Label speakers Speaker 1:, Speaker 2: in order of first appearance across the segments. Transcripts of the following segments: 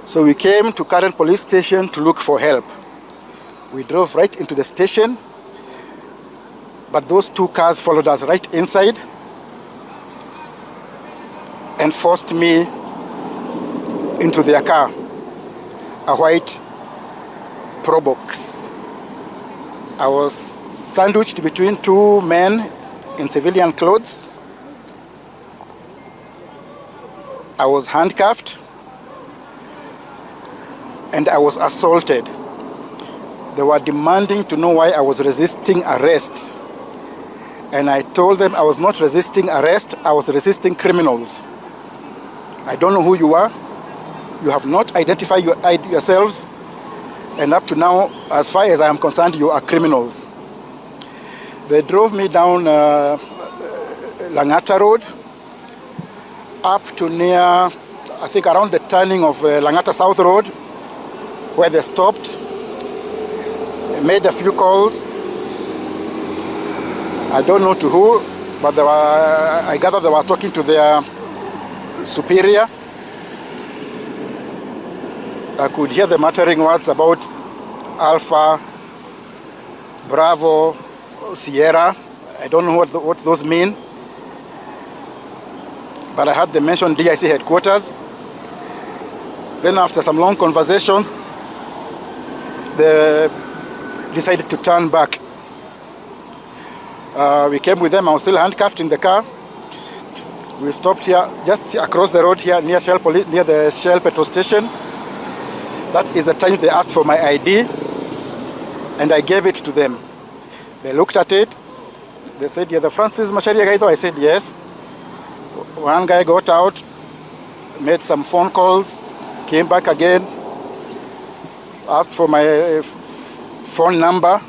Speaker 1: So we came to Karen police station to look for help. We drove right into the station, but those two cars followed us right inside and forced me into their car, a white Probox. I was sandwiched between two men in civilian clothes. I was handcuffed and I was assaulted. They were demanding to know why I was resisting arrest. And I told them I was not resisting arrest, I was resisting criminals. I don't know who you are. You have not identified yourselves. And up to now, as far as I am concerned, you are criminals. They drove me down Langata Road, up to near, I think around the turning of Langata South Road, where they stopped, made a few calls. I don't know to who, but I gather they were talking to their superior. I could hear them muttering words about Alpha, Bravo, Sierra. I don't know what those mean. But I heard them mention DIC headquarters. Then after some long conversations, they decided to turn back. We came with them. I was still handcuffed in the car. We stopped here, just across the road here, near the Shell petrol station. That is the time they asked for my ID, and I gave it to them. They looked at it. They said, "You're the Francis Macharia Gaitho?" I said, "Yes." One guy got out, made some phone calls, came back again, asked for my phone number.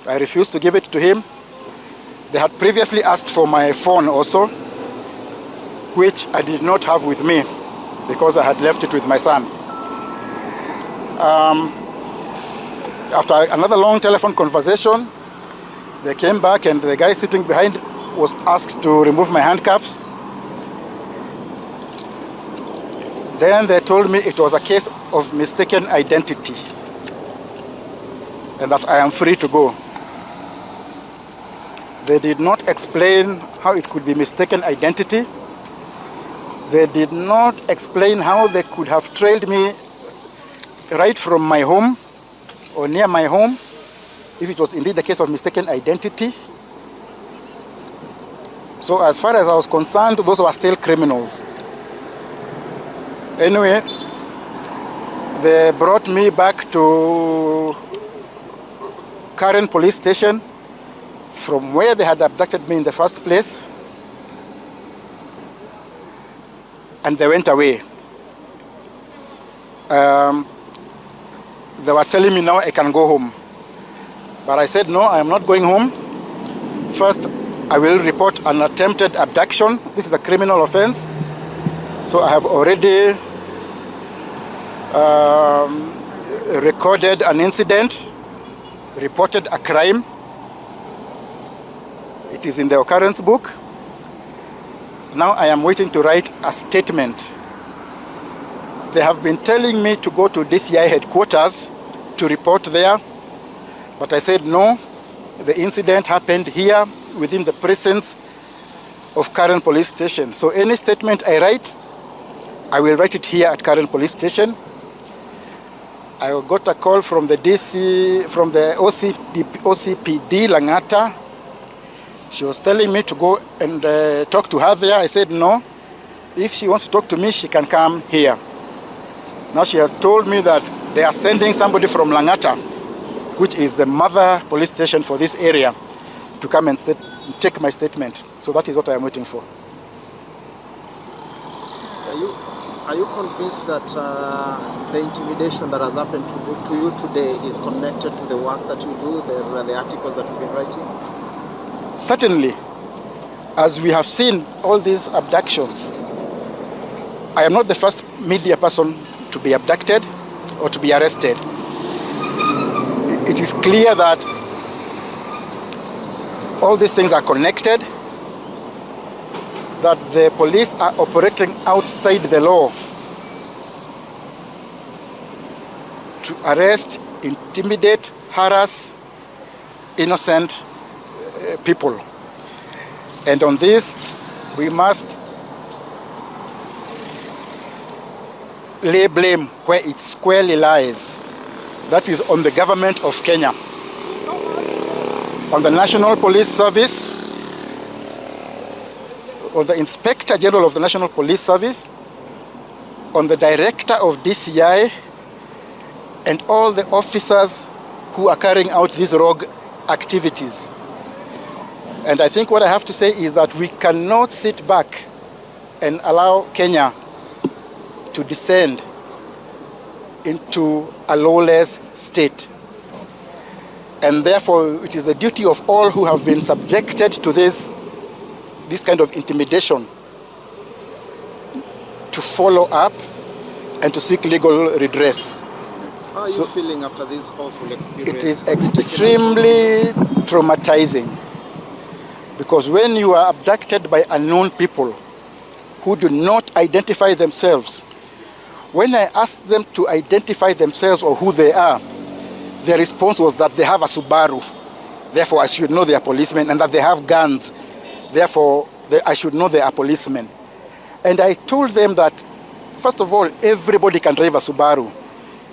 Speaker 1: I refused to give it to him. They had previously asked for my phone also, which I did not have with me because I had left it with my son. After another long telephone conversation, they came back and the guy sitting behind was asked to remove my handcuffs. Then they told me it was a case of mistaken identity and that I am free to go. They did not explain how it could be mistaken identity. They did not explain how they could have trailed me right from my home or near my home, if it was indeed a case of mistaken identity. So as far as I was concerned, those were still criminals. Anyway, they brought me back to Karen police station from where they had abducted me in the first place, and they went away. They were telling me now I can go home. But I said, no, I am not going home. First, I will report an attempted abduction. This is a criminal offense. So I have already recorded an incident, reported a crime. It is in the occurrence book. Now I am waiting to write a statement. They have been telling me to go to DCI headquarters to report there, but I said no. The incident happened here within the precincts of Karen police station. So any statement I write, I will write it here at Karen police station. I got a call from the OCPD Langata. She was telling me to go and talk to her there. I said no. If she wants to talk to me, she can come here. Now she has told me that they are sending somebody from Langata, which is the mother police station for this area, to come and take my statement. So that is what I am waiting for.
Speaker 2: Are you convinced that the intimidation that has happened to you today is connected to the work that you do, the articles that you've been writing?
Speaker 1: Certainly. As we have seen all these abductions, I am not the first media person to be abducted or to be arrested. It is clear that all these things are connected, that the police are operating outside the law. to arrest, intimidate, harass innocent people. And on this, we must lay blame where it squarely lies. That is on the government of Kenya, on the National Police Service, on the Inspector General of the National Police Service, on the Director of DCI, and all the officers who are carrying out these rogue activities. And I think what I have to say is that we cannot sit back and allow Kenya to descend into a lawless state. And therefore, it is the duty of all who have been subjected to this kind of intimidation to follow up and to seek legal redress.
Speaker 2: How are you feeling after this awful experience?
Speaker 1: It is extremely traumatizing, because when you are abducted by unknown people who do not identify themselves, when I asked them to identify themselves or who they are, their response was that they have a Subaru, therefore I should know they are policemen, and that they have guns, therefore I should know they are policemen. And I told them that, first of all, everybody can drive a Subaru.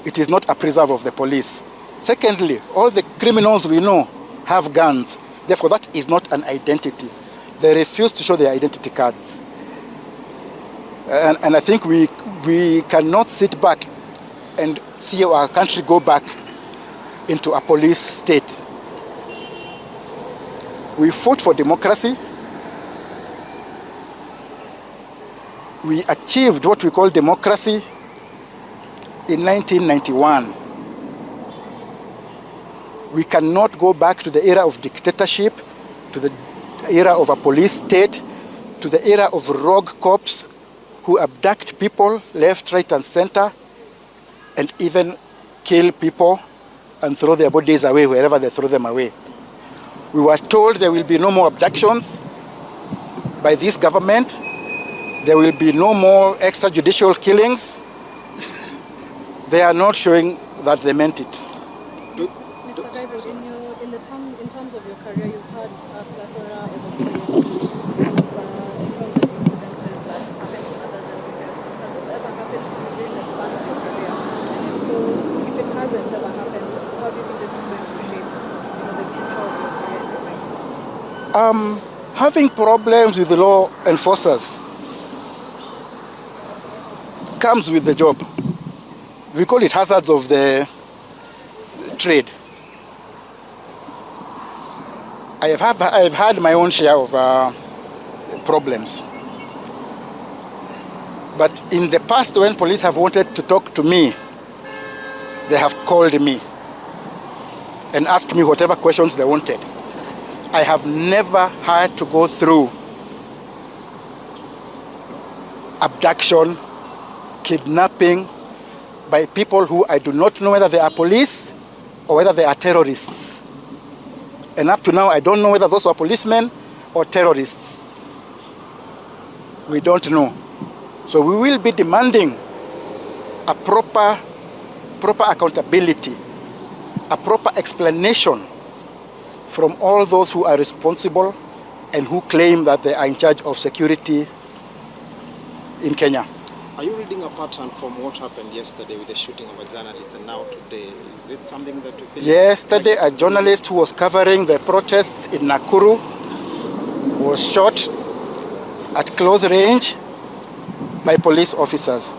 Speaker 1: It is not a preserve of the police. Secondly, all the criminals we know have guns, therefore that is not an identity. They refuse to show their identity cards. And I think we cannot sit back and see our country go back into a police state. We fought for democracy. We achieved what we call democracy in 1991. We cannot go back to the era of dictatorship, to the era of a police state, to the era of rogue cops who abduct people left, right, and center, and even kill people and throw their bodies away wherever they throw them away. We were told there will be no more abductions by this government. There will be no more extrajudicial killings. They are not showing that they meant it.
Speaker 3: Mr. Gaitho, in terms of your career, you've had a plethora of experiences, encountered incidences that happen to others and yourself. Has this ever happened to you during the span of your career? And if so, if it hasn't ever happened, how do you think this is going to shape the future of your career?
Speaker 1: Having problems with the law enforcers comes with the job. We call it hazards of the trade. I have had my own share of problems. But in the past, when police have wanted to talk to me, they have called me and asked me whatever questions they wanted. I have never had to go through abduction, kidnapping by people who I do not know whether they are police or whether they are terrorists. And up to now, I don't know whether those are policemen or terrorists. We don't know. So we will be demanding a proper accountability, a proper explanation from all those who are responsible and who claim that they are in charge of security in Kenya.
Speaker 2: Are you reading a pattern from what happened yesterday with the shooting of a journalist and now today? Is it something that you feel?
Speaker 1: Yesterday, a journalist who was covering the protests in Nakuru was shot at close range by police officers.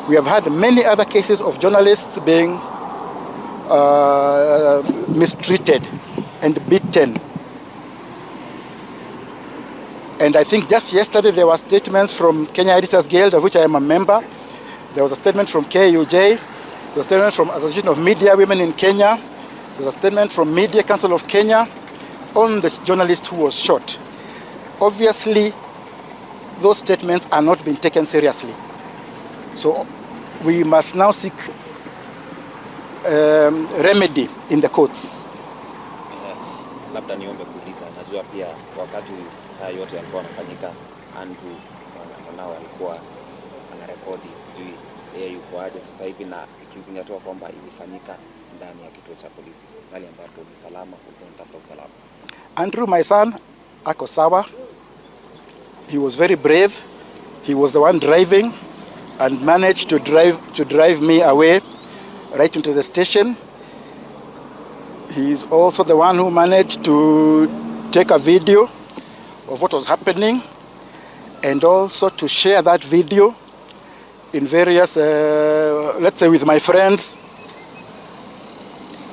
Speaker 1: We have had many other cases of journalists being mistreated and beaten. And I think just yesterday there were statements from Kenya Editors Guild, of which I am a member. There was a statement from KUJ. There was a statement from Association of Media Women in Kenya. There was a statement from Media Council of Kenya on the journalist who was shot. Obviously, those statements are not being taken seriously. So we must now seek remedy in the courts.
Speaker 4: Labda niombe kuuliza, najua pia wakati haya yote yalikuwa yanafanyika, Andrew nao alikuwa anarekodi, sijui yeye yuko aje sasa hivi, na ikizingatiwa kwamba ilifanyika ndani ya kituo cha polisi, mahali ambapo ni salama, unatafuta usalama?
Speaker 1: Andrew, my son, ako sawa. He was very brave. He was the one driving and managed to drive me away right into the station. He is also the one who managed to take a video of what was happening and also to share that video in various, let's say, with my friends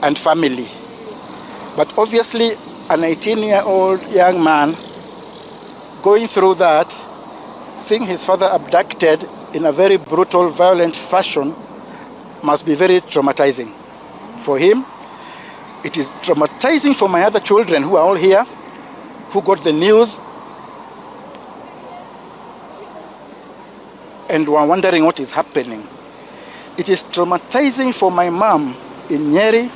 Speaker 1: and family. But obviously, an 18-year-old young man going through that, seeing his father abducted in a very brutal, violent fashion, must be very traumatizing for him. It is traumatizing for my other children who are all here, who got the news and were wondering what is happening. It is traumatizing for my mom in Nyeri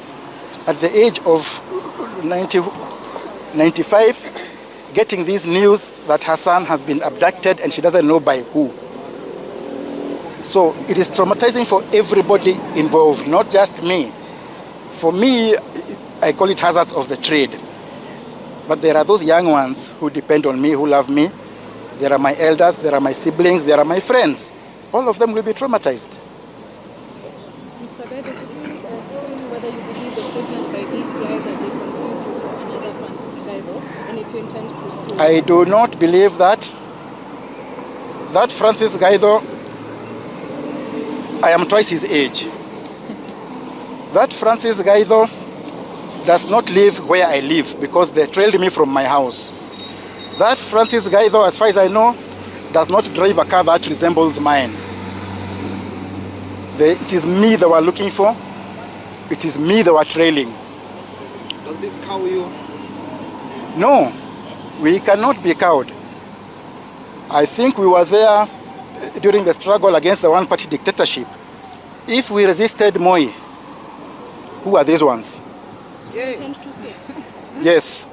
Speaker 1: at the age of 95, getting this news that her son has been abducted and she doesn't know by who. So it is traumatizing for everybody involved, not just me. For me, I call it hazards of the trade. But there are those young ones who depend on me, who love me. There are my elders, there are my siblings, there are my friends. All of them will be traumatized.
Speaker 3: Mr. Gaitho, could you explain whether you believe the statement by DCI that they confused you for another Francis Gaitho, and if you intend to sue?
Speaker 1: I do not believe that. That Francis Gaitho, I am twice his age. That Francis Gaitho does not live where I live because they trailed me from my house. That Francis Gaitho, as far as I know, does not drive a car that resembles mine. It is me they were looking for. It is me they were trailing.
Speaker 2: Does this cow you?
Speaker 1: No, we cannot be cowed. I think we were there during the struggle against the one-party dictatorship. If we resisted Moi, who are these ones?
Speaker 3: You intend to sue?
Speaker 1: Yes.